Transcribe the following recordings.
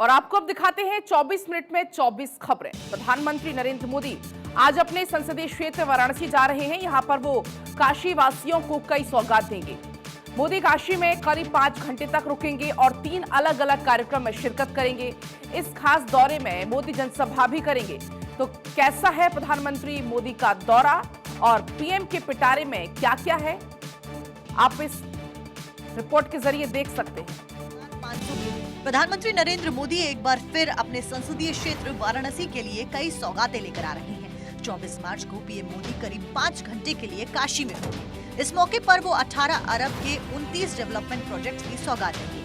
और आपको अब दिखाते हैं 24 मिनट में 24 खबरें। प्रधानमंत्री नरेंद्र मोदी आज अपने संसदीय क्षेत्र वाराणसी जा रहे हैं। यहां पर वो काशी वासियों को कई सौगात देंगे। मोदी काशी में करीब 5 घंटे तक रुकेंगे और 3 अलग अलग कार्यक्रम में शिरकत करेंगे। इस खास दौरे में मोदी जनसभा भी करेंगे। तो कैसा है प्रधानमंत्री मोदी का दौरा और पीएम के पिटारे में क्या क्या है, आप इस रिपोर्ट के जरिए देख सकते हैं। प्रधानमंत्री नरेंद्र मोदी एक बार फिर अपने संसदीय क्षेत्र वाराणसी के लिए कई सौगातें लेकर आ रहे हैं। 24 मार्च को पीएम मोदी करीब 5 घंटे के लिए काशी में होंगे। इस मौके पर वो 18 अरब के 29 डेवलपमेंट प्रोजेक्ट्स की सौगात देंगे।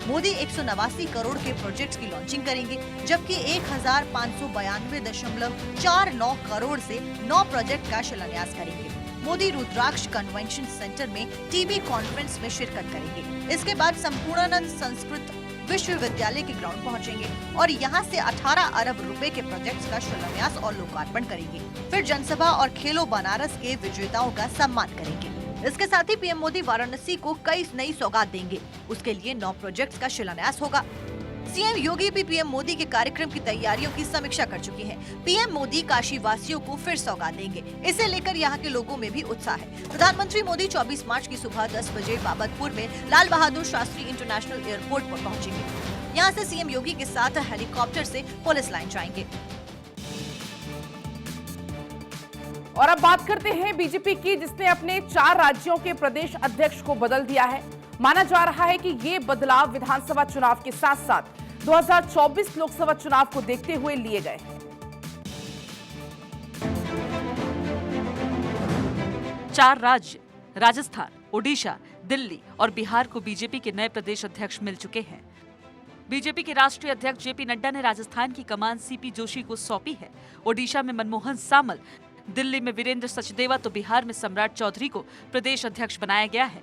मोदी 189 करोड़ के प्रोजेक्ट्स की लॉन्चिंग करेंगे, जबकि 1592.49 करोड़ से 9 प्रोजेक्ट का शिलान्यास करेंगे। मोदी रुद्राक्ष कन्वेंशन सेंटर में टीबी कॉन्फ्रेंस में शिरकत करेंगे। इसके बाद संपूर्णानंद संस्कृत विश्वविद्यालय के ग्राउंड पहुंचेंगे और यहां से 18 अरब रुपए के प्रोजेक्ट्स का शिलान्यास और लोकार्पण करेंगे। फिर जनसभा और खेलो बनारस के विजेताओं का सम्मान करेंगे। इसके साथ ही पीएम मोदी वाराणसी को कई नई सौगात देंगे। उसके लिए 9 प्रोजेक्ट्स का शिलान्यास होगा। सीएम योगी भी पीएम मोदी के कार्यक्रम की तैयारियों की समीक्षा कर चुके हैं। पीएम मोदी काशी वासियों को फिर सौगात देंगे। इसे लेकर यहां के लोगों में भी उत्साह है। प्रधानमंत्री मोदी 24 मार्च की सुबह 10 बजे बाबतपुर में लाल बहादुर शास्त्री इंटरनेशनल एयरपोर्ट पर पहुंचेंगे। यहां से सीएम योगी के साथ हेलीकॉप्टर से पुलिस लाइन जाएंगे। और अब बात करते हैं बीजेपी की, जिसने अपने 4 राज्यों के प्रदेश अध्यक्ष को बदल दिया है। माना जा रहा है कि ये बदलाव विधानसभा चुनाव के साथ साथ 2024 लोकसभा चुनाव को देखते हुए लिए गए हैं। 4 राज्य राजस्थान, ओडिशा, दिल्ली और बिहार को बीजेपी के नए प्रदेश अध्यक्ष मिल चुके हैं। बीजेपी के राष्ट्रीय अध्यक्ष जेपी नड्डा ने राजस्थान की कमान सीपी जोशी को सौंपी है। ओडिशा में मनमोहन सामल, दिल्ली में वीरेंद्र सचदेवा तो बिहार में सम्राट चौधरी को प्रदेश अध्यक्ष बनाया गया है।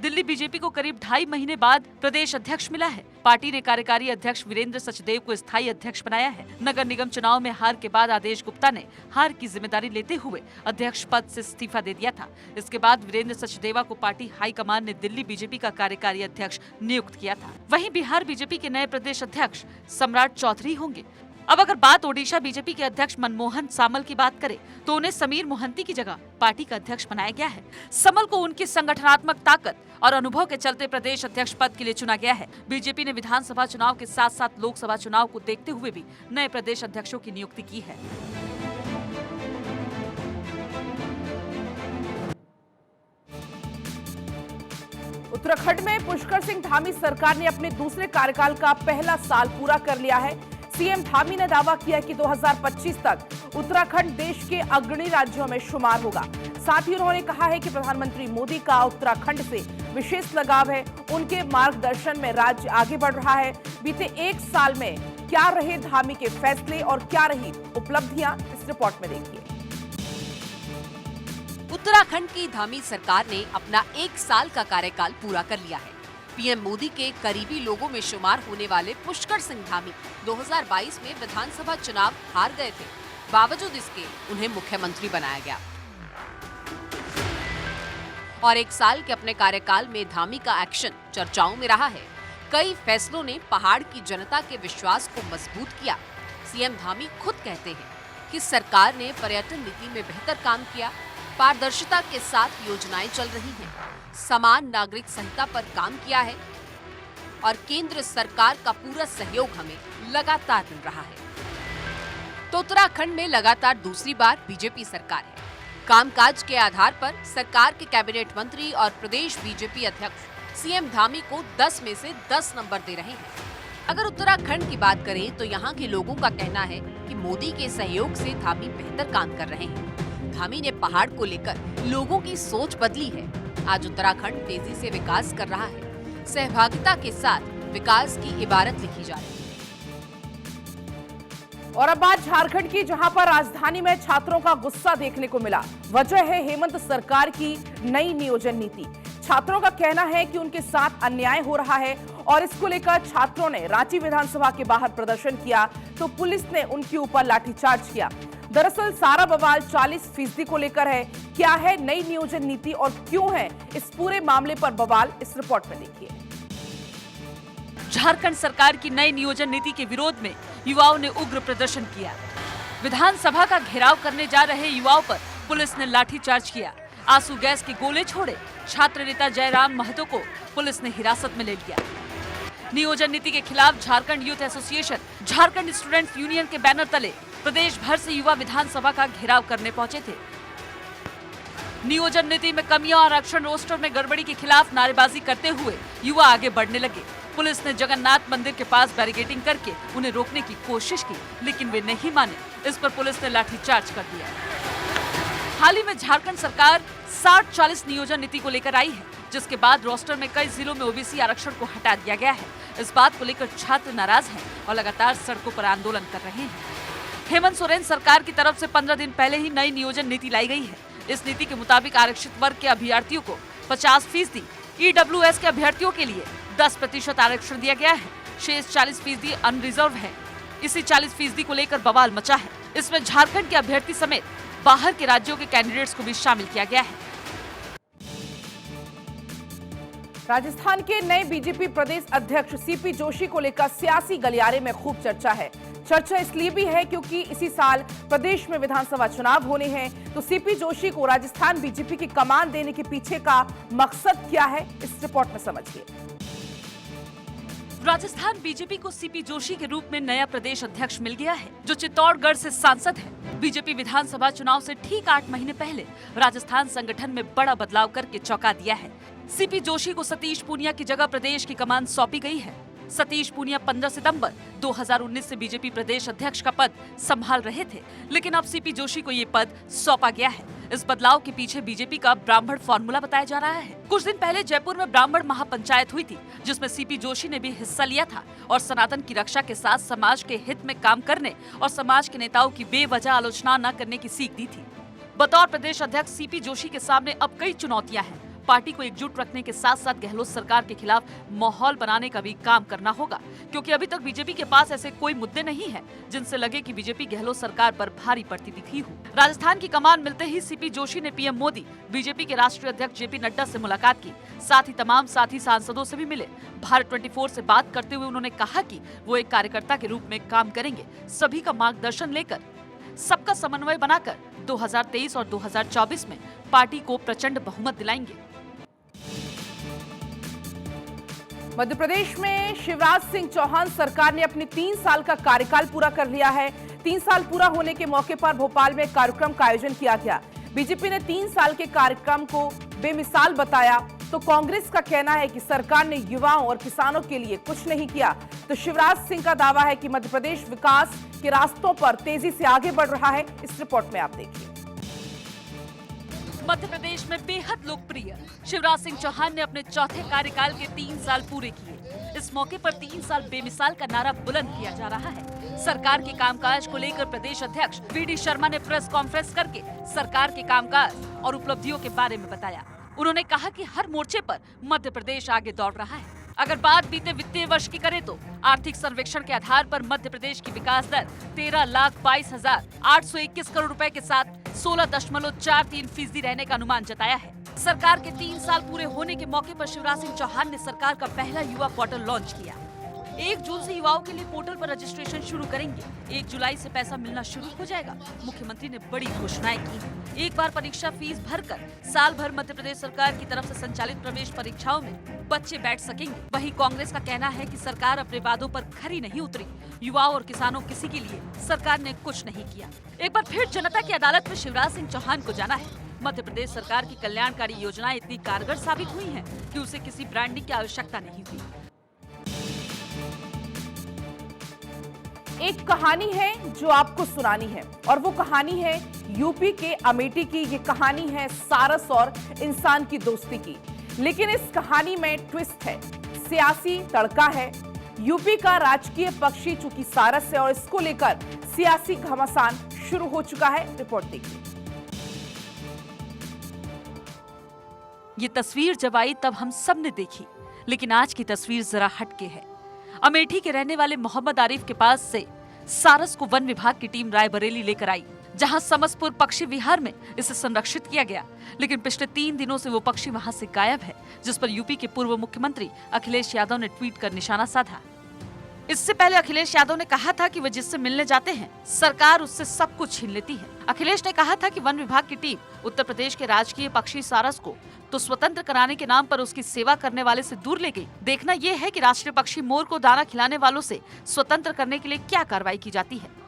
दिल्ली बीजेपी को करीब 2.5 महीने बाद प्रदेश अध्यक्ष मिला है। पार्टी ने कार्यकारी अध्यक्ष वीरेंद्र सचदेव को स्थायी अध्यक्ष बनाया है। नगर निगम चुनाव में हार के बाद आदेश गुप्ता ने हार की जिम्मेदारी लेते हुए अध्यक्ष पद से इस्तीफा दे दिया था। इसके बाद वीरेंद्र सचदेवा को पार्टी हाईकमान ने दिल्ली बीजेपी का कार्यकारी अध्यक्ष नियुक्त किया था। वहीं बिहार बीजेपी के नए प्रदेश अध्यक्ष सम्राट चौधरी होंगे। अब अगर बात ओडिशा बीजेपी के अध्यक्ष मनमोहन सामल की बात करें तो उन्हें समीर मोहंती की जगह पार्टी का अध्यक्ष बनाया गया है। समल को उनकी संगठनात्मक ताकत और अनुभव के चलते प्रदेश अध्यक्ष पद के लिए चुना गया है। बीजेपी ने विधानसभा चुनाव के साथ साथ लोकसभा चुनाव को देखते हुए भी नए प्रदेश अध्यक्षों की नियुक्ति की है। उत्तराखंड में पुष्कर सिंह धामी सरकार ने अपने दूसरे कार्यकाल का पहला साल पूरा कर लिया है। सीएम धामी ने दावा किया कि 2025 तक उत्तराखंड देश के अग्रणी राज्यों में शुमार होगा। साथ ही उन्होंने कहा है कि प्रधानमंत्री मोदी का उत्तराखंड से विशेष लगाव है। उनके मार्गदर्शन में राज्य आगे बढ़ रहा है। बीते 1 साल में क्या रहे धामी के फैसले और क्या रही उपलब्धियां, इस रिपोर्ट में देखिए। उत्तराखंड की धामी सरकार ने अपना 1 साल का कार्यकाल पूरा कर लिया है। पीएम मोदी के करीबी लोगों में शुमार होने वाले पुष्कर सिंह धामी 2022 में विधानसभा चुनाव हार गए थे। बावजूद इसके उन्हें मुख्यमंत्री बनाया गया और 1 साल के अपने कार्यकाल में धामी का एक्शन चर्चाओं में रहा है। कई फैसलों ने पहाड़ की जनता के विश्वास को मजबूत किया। सीएम धामी खुद कहते हैं कि सरकार ने पर्यटन नीति में बेहतर काम किया, पारदर्शिता के साथ योजनाएं चल रही हैं, समान नागरिक संहिता पर काम किया है और केंद्र सरकार का पूरा सहयोग हमें लगातार मिल रहा है। तो उत्तराखंड में लगातार दूसरी बार बीजेपी सरकार है। कामकाज के आधार पर सरकार के कैबिनेट मंत्री और प्रदेश बीजेपी अध्यक्ष सीएम धामी को 10 में से 10 नंबर दे रहे हैं। अगर उत्तराखंड की बात करें तो यहाँ के लोगों का कहना है कि मोदी के सहयोग से धामी बेहतर काम कर रहे हैं। धामी ने पहाड़ को लेकर लोगों की सोच बदली है। आज उत्तराखंड तेजी से विकास कर रहा है। सहभागिता के साथ विकास की इबारत लिखी जा रही है। और अब बात झारखंड की, जहां पर राजधानी में छात्रों का गुस्सा देखने को मिला। वजह है हेमंत सरकार की नई नियोजन नीति। छात्रों का कहना है कि उनके साथ अन्याय हो रहा है और इसको लेकर छात्रों ने रांची विधानसभा के बाहर प्रदर्शन किया तो पुलिस ने उनके ऊपर लाठीचार्ज किया। दरअसल सारा बवाल 40% को लेकर है। क्या है नई नियोजन नीति और क्यों है इस पूरे मामले पर बवाल, इस रिपोर्ट में देखिए। झारखंड सरकार की नई नियोजन नीति के विरोध में युवाओं ने उग्र प्रदर्शन किया। विधानसभा का घेराव करने जा रहे युवाओं पर पुलिस ने लाठीचार्ज किया, आंसू गैस के गोले छोड़े। छात्र नेता जयराम महतो को पुलिस ने हिरासत में ले लिया। नियोजन नीति के खिलाफ Jharkhand youth association, Jharkhand students union के बैनर तले प्रदेश भर से युवा विधानसभा का घेराव करने पहुंचे थे। नियोजन नीति में कमियां और आरक्षण रोस्टर में गड़बड़ी के खिलाफ नारेबाजी करते हुए युवा आगे बढ़ने लगे। पुलिस ने जगन्नाथ मंदिर के पास बैरिकेडिंग करके उन्हें रोकने की कोशिश की, लेकिन वे नहीं माने। इस पर पुलिस ने लाठीचार्ज कर दिया। हाल ही में झारखंड सरकार 60-40 नियोजन नीति को लेकर आई है, जिसके बाद रोस्टर में कई जिलों में ओबीसी आरक्षण को हटा दिया गया है। इस बात को लेकर छात्र नाराज हैं और लगातार सड़कों पर आंदोलन कर रहे हैं। हेमंत सोरेन सरकार की तरफ से 15 दिन पहले ही नई नियोजन नीति लाई गई है। इस नीति के मुताबिक आरक्षित वर्ग के अभ्यर्थियों को 50%, ईडब्ल्यूएस के अभ्यर्थियों के लिए 10% आरक्षण दिया गया है। शेष 40% अनरिजर्व है। इसी 40% को लेकर बवाल मचा है। इसमें झारखंड के अभ्यर्थी समेत बाहर के राज्यों के कैंडिडेट्स को भी शामिल किया गया है। राजस्थान के नए बीजेपी प्रदेश अध्यक्ष सीपी जोशी को लेकर सियासी गलियारे में खूब चर्चा है। चर्चा इसलिए भी है क्योंकि इसी साल प्रदेश में विधानसभा चुनाव होने हैं। तो सीपी जोशी को राजस्थान बीजेपी की कमान देने के पीछे का मकसद क्या है, इस रिपोर्ट में समझिए। राजस्थान बीजेपी को सीपी जोशी के रूप में नया प्रदेश अध्यक्ष मिल गया है, जो चित्तौड़गढ़ से सांसद है। बीजेपी विधानसभा चुनाव से ठीक 8 महीने पहले राजस्थान संगठन में बड़ा बदलाव करके चौंका दिया है। सीपी जोशी को सतीश पूनिया की जगह प्रदेश की कमान सौंपी गई है। सतीश पूनिया 15 सितंबर 2019 से बीजेपी प्रदेश अध्यक्ष का पद संभाल रहे थे, लेकिन अब सीपी जोशी को ये पद सौंपा गया है। इस बदलाव के पीछे बीजेपी का ब्राह्मण फॉर्मूला बताया जा रहा है। कुछ दिन पहले जयपुर में ब्राह्मण महापंचायत हुई थी, जिसमें सीपी जोशी ने भी हिस्सा लिया था और सनातन की रक्षा के साथ समाज के हित में काम करने और समाज के नेताओं की बेवजह आलोचना न करने की सीख दी थी। बतौर प्रदेश अध्यक्ष सीपी जोशी के सामने अब कई चुनौतियां हैं। पार्टी को एकजुट रखने के साथ साथ गहलोत सरकार के खिलाफ माहौल बनाने का भी काम करना होगा, क्योंकि अभी तक बीजेपी के पास ऐसे कोई मुद्दे नहीं हैं जिनसे लगे कि बीजेपी गहलोत सरकार पर भारी पड़ती दिखी हो। राजस्थान की कमान मिलते ही सीपी जोशी ने पीएम मोदी, बीजेपी के राष्ट्रीय अध्यक्ष जेपी नड्डा से मुलाकात की, साथ ही तमाम साथी सांसदों से भी मिले। भारत 24 से बात करते हुए उन्होंने कहा कि वो एक कार्यकर्ता के रूप में काम करेंगे, सभी का मार्गदर्शन लेकर, सबका समन्वय बनाकर 2023 और 2024 में पार्टी को प्रचंड बहुमत दिलाएंगे। मध्य प्रदेश में शिवराज सिंह चौहान सरकार ने अपनी 3 साल का कार्यकाल पूरा कर लिया है। 3 साल पूरा होने के मौके पर भोपाल में कार्यक्रम का आयोजन किया गया। बीजेपी ने 3 साल के कार्यक्रम को बेमिसाल बताया, तो कांग्रेस का कहना है कि सरकार ने युवाओं और किसानों के लिए कुछ नहीं किया। तो शिवराज सिंह का दावा है कि मध्य प्रदेश विकास के रास्तों पर तेजी से आगे बढ़ रहा है। इस रिपोर्ट में आप देखिए। मध्य प्रदेश में बेहद लोकप्रिय शिवराज सिंह चौहान ने अपने चौथे कार्यकाल के 3 साल पूरे किए। इस मौके पर 3 साल बेमिसाल का नारा बुलंद किया जा रहा है। सरकार के कामकाज को लेकर प्रदेश अध्यक्ष वीडी शर्मा ने प्रेस कॉन्फ्रेंस करके सरकार के कामकाज और उपलब्धियों के बारे में बताया। उन्होंने कहा कि हर मोर्चे पर मध्य प्रदेश आगे दौड़ रहा है। अगर बात बीते वित्तीय वर्ष की करें तो आर्थिक सर्वेक्षण के आधार पर मध्य प्रदेश की विकास दर 13,22,821 करोड़ रुपए के साथ 16.43% रहने का अनुमान जताया है। सरकार के 3 साल पूरे होने के मौके पर शिवराज सिंह चौहान ने सरकार का पहला युवा पोर्टल लॉन्च किया। 1 जून से युवाओं के लिए पोर्टल पर रजिस्ट्रेशन शुरू करेंगे। 1 जुलाई से पैसा मिलना शुरू हो जाएगा। मुख्यमंत्री ने बड़ी घोषणाएं की। एक बार परीक्षा फीस भरकर साल भर मध्य प्रदेश सरकार की तरफ से संचालित प्रवेश परीक्षाओं में बच्चे बैठ सकेंगे। वहीं कांग्रेस का कहना है कि सरकार अपने वादों पर खरी नहीं उतरी। युवाओं और किसानों किसी के लिए सरकार ने कुछ नहीं किया। एक बार फिर जनता की अदालत में शिवराज सिंह चौहान को जाना है। मध्य प्रदेश सरकार की कल्याणकारी योजनाएं इतनी कारगर साबित हुई हैं कि उसे किसी ब्रांडिंग की आवश्यकता नहीं हुई। एक कहानी है जो आपको सुनानी है, और वो कहानी है यूपी के अमेठी की। ये कहानी है सारस और इंसान की दोस्ती की, लेकिन इस कहानी में ट्विस्ट है, सियासी तड़का है। यूपी का राजकीय पक्षी चूंकि सारस है और इसको लेकर सियासी घमासान शुरू हो चुका है। रिपोर्ट देखिए। ये तस्वीर जब आई तब हम सब ने देखी, लेकिन आज की तस्वीर जरा हटके है। अमेठी के रहने वाले मोहम्मद आरिफ के पास से सारस को वन विभाग की टीम रायबरेली लेकर आई। जहां समसपुर पक्षी विहार में इसे संरक्षित किया गया, लेकिन पिछले 3 दिनों से वो पक्षी वहां से गायब है, जिस पर यूपी के पूर्व मुख्यमंत्री अखिलेश यादव ने ट्वीट कर निशाना साधा। इससे पहले अखिलेश यादव ने कहा था कि वे जिससे मिलने जाते हैं सरकार उससे सब कुछ छीन लेती है। अखिलेश ने कहा था कि वन विभाग की टीम उत्तर प्रदेश के राजकीय पक्षी सारस को तो स्वतंत्र कराने के नाम पर उसकी सेवा करने वाले से दूर ले गई। देखना यह है कि राष्ट्रीय पक्षी मोर को दाना खिलाने वालों से स्वतंत्र करने के लिए क्या कार्रवाई की जाती है।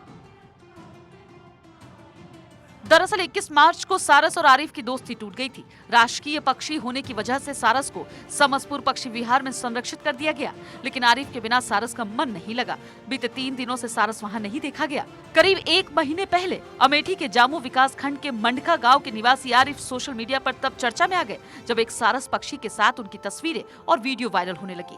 दरअसल 21 मार्च को सारस और आरिफ की दोस्ती टूट गई थी। राजकीय पक्षी होने की वजह से सारस को समसपुर पक्षी विहार में संरक्षित कर दिया गया, लेकिन आरिफ के बिना सारस का मन नहीं लगा। बीते 3 दिनों से सारस वहां नहीं देखा गया। करीब 1 महीने पहले अमेठी के जामू विकास खंड के मंडका गांव के निवासी आरिफ सोशल मीडिया पर तब चर्चा में आ गए जब एक सारस पक्षी के साथ उनकी तस्वीरें और वीडियो वायरल होने लगी।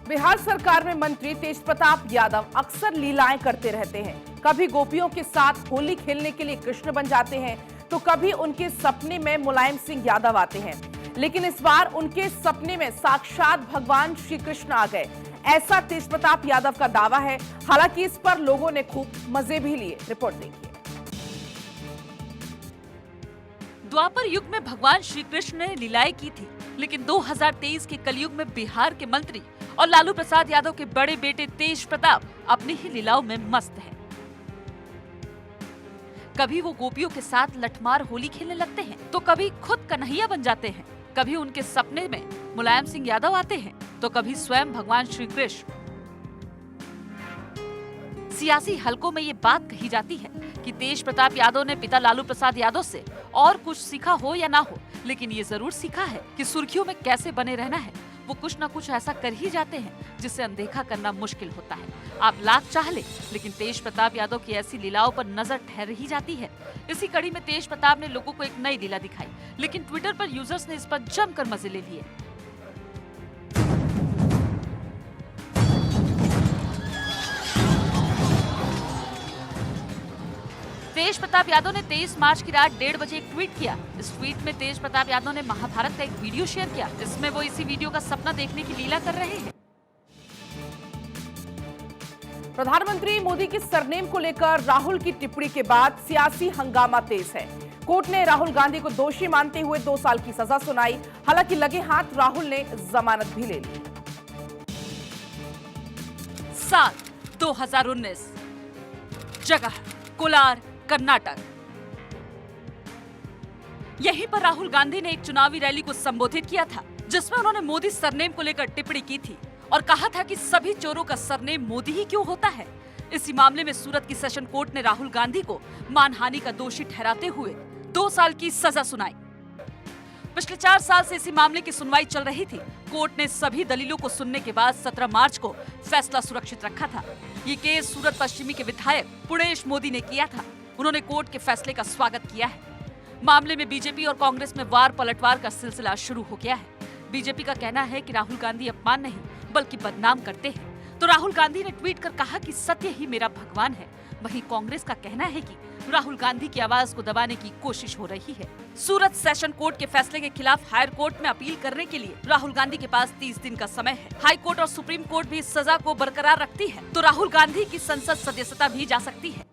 बिहार सरकार में मंत्री तेजप्रताप यादव अक्सर लीलाएं करते रहते हैं। कभी गोपियों के साथ होली खेलने के लिए कृष्ण बन जाते हैं, तो कभी उनके सपने में मुलायम सिंह यादव आते हैं। लेकिन इस बार उनके सपने में साक्षात भगवान श्री कृष्ण आ गए, ऐसा तेजप्रताप यादव का दावा है। हालांकि इस पर लोगों ने खूब मजे भी लिए। रिपोर्ट देखिए। द्वापर युग में भगवान श्री कृष्ण ने लीलाएं की थी, लेकिन 2023 के कलयुग में बिहार के मंत्री और लालू प्रसाद यादव के बड़े बेटे तेज प्रताप अपनी ही लीलाओं में मस्त हैं। कभी वो गोपियों के साथ लठमार होली खेलने लगते हैं, तो कभी खुद कन्हैया बन जाते हैं। कभी उनके सपने में मुलायम सिंह यादव आते हैं, तो कभी स्वयं भगवान श्री कृष्ण। सियासी हलकों में ये बात कही जाती है कि तेज प्रताप यादव ने पिता लालू प्रसाद यादव से और कुछ सीखा हो या ना हो, लेकिन ये जरूर सीखा है कि सुर्खियों में कैसे बने रहना है। वो कुछ ना कुछ ऐसा कर ही जाते हैं जिसे अनदेखा करना मुश्किल होता है। आप लाख चाह ले, लेकिन तेज प्रताप यादव की ऐसी लीलाओं पर नजर ठहर ही जाती है। इसी कड़ी में तेज प्रताप ने लोगों को एक नई लीला दिखाई, लेकिन ट्विटर पर यूजर्स ने इस पर जमकर मजे ले लिए। तेज प्रताप यादव ने 23 मार्च की रात 1:30 बजे एक ट्वीट किया। इस ट्वीट में तेज प्रताप यादव ने महाभारत का एक वीडियो शेयर किया। इसमें वो इसी वीडियो का सपना देखने की लीला कर रहे हैं। प्रधानमंत्री मोदी की सरनेम को लेकर राहुल की टिप्पणी के बाद सियासी हंगामा तेज है। कोर्ट ने राहुल गांधी को दोषी मानते हुए 2 साल की सजा सुनाई। हालांकि लगे हाथ राहुल ने जमानत भी ले ली। 7/2019 जगह कोलार, कर्नाटक। यहीं पर राहुल गांधी ने एक चुनावी रैली को संबोधित किया था, जिसमें उन्होंने मोदी सरनेम को लेकर टिप्पणी की थी और कहा था कि सभी चोरों का सरनेम मोदी ही क्यों होता है। इसी मामले में सूरत की सेशन कोर्ट ने राहुल गांधी को मानहानि का दोषी ठहराते हुए 2 साल की सजा सुनाई। पिछले 4 साल से इसी मामले की सुनवाई चल रही थी। कोर्ट ने सभी दलीलों को सुनने के बाद 17 मार्च को फैसला सुरक्षित रखा था। ये केस सूरत पश्चिमी के विधायक पुणेश मोदी ने किया था। उन्होंने कोर्ट के फैसले का स्वागत किया है। मामले में बीजेपी और कांग्रेस में वार पलटवार का सिलसिला शुरू हो गया है। बीजेपी का कहना है कि राहुल गांधी अपमान नहीं बल्कि बदनाम करते हैं, तो राहुल गांधी ने ट्वीट कर कहा कि सत्य ही मेरा भगवान है। वहीं कांग्रेस का कहना है कि राहुल गांधी की आवाज को दबाने की कोशिश हो रही है। सूरत सेशन कोर्ट के फैसले के खिलाफ हायर कोर्ट में अपील करने के लिए राहुल गांधी के पास 30 दिन का समय है। हाई कोर्ट और सुप्रीम कोर्ट भी इस सजा को बरकरार रखती है, तो राहुल गांधी की संसद सदस्यता भी जा सकती है।